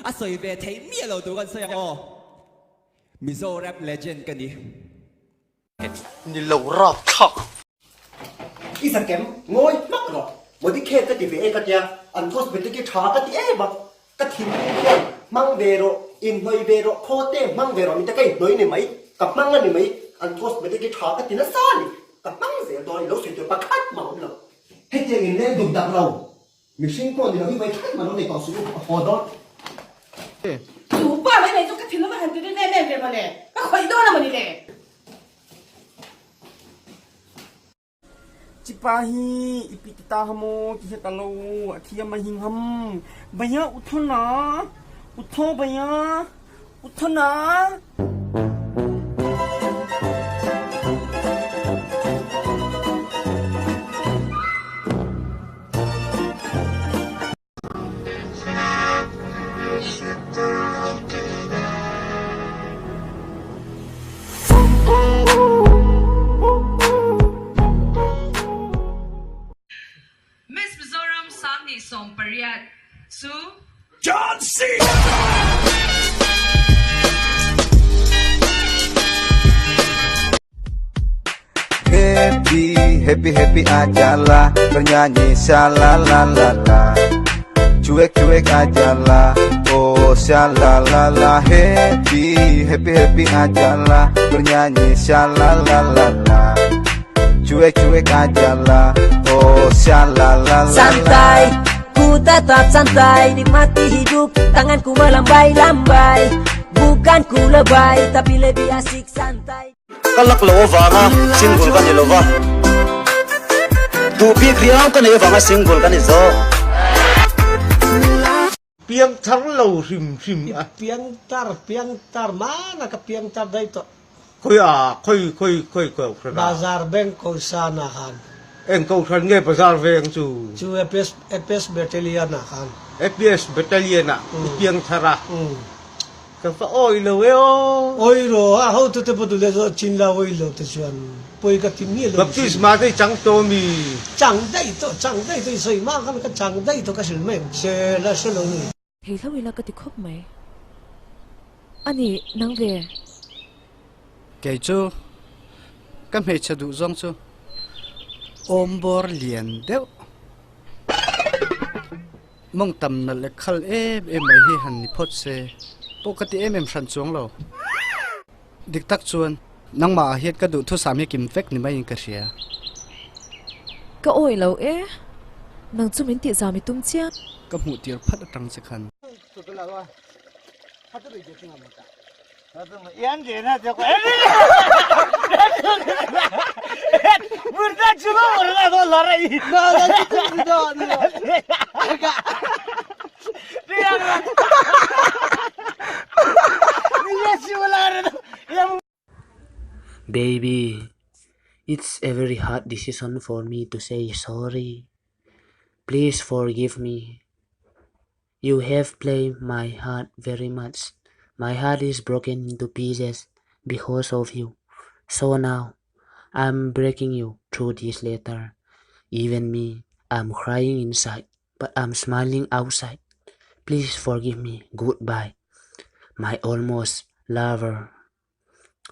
啊，隨便睇咩路到緊衰哦，Mizo rap legend กันดิ 你老绕套。อีสแกมงอยมักหรอกวันที่เคสก็ติดเอก็จะอันก็เป็นที่ชาก็ติดบักก็ทิ้งเรื่องมังเวโรอินหน่อยเวโรโคเต้มังเวโรมีแต่ก็หน่อยนี่ไหมกับมังอันนี่ไหมอันก็เป็นที่ชาก็ติดนั่นซ่านี่กับมังเสียตัวเราเสียตัวปากคัดมาหรอกให้เจงเล่นดุดักเรามีสิ่งก่อนที่เราที่ไปคัดมาเราในต่อสู้พอดอถูกป้าไม่ไหนต้องกระถิ่นแล้วมาหันตัวได้แน่ๆเลยมาเนี่ยก็คอยโดนแล้วมันนี่แหละCipahi ipitita hamo kihetalo atia mahing baya uthona utho baya uthona Miss Mizoram sang ni song Pariat Su John C Happy, happy, happy ajalah bernyanyi shalalala. Cuek, cuek ajalah, oh shalalala. Happy, happy, happy ajalah bernyanyi shalalala. Cuek, cuek ajalah, oh shalalala. Santai, ku tetap santai, nikmati hidup, tanganku melambai-lambai. Bukan ku lebay, tapi lebih asik santai. Kalak lova nga single kan lova. Tu pi kriang kan eva nga single kan izo. piang tar lo rim piang tar mana ka piang tar dai to khoi bazar bank ko sana khan en ko than nge bazar veng chu fs battalion na khan fps battalion na piang thara ka fa oi lo oi ro a ho to te bodu le zo chin la oi lo te chuan poi ka tim ni lo baptisma dai chang to mi chang dai to soi ma kan ka chang dai to ka sil me se la se lo ni hei thawi la ka ti khop mai ani nang ve cái chú cái mẹ cha đủ rong chú ôm bor liền đéo mong tầm là lệ khal em ấy hi hàn phốt xe bố cái em sẵn xuống rồi địch tắc chuan nang mà hiện cái đủ thu sắm hi kim phek ni mai cái gì ka oi lo nang chu min ti za mi tum chia cái mũ tiệt phát trăng sẽ khăn yan je na je ko burda chulo la do la rai na do Baby, it's a very hard decision for me to say sorry. Please forgive me. You have played my heart very much. My heart is broken into pieces because of you. So now, I'm breaking you through this letter. Even me, I'm crying inside, but I'm smiling outside. Please forgive me. Goodbye, my almost lover.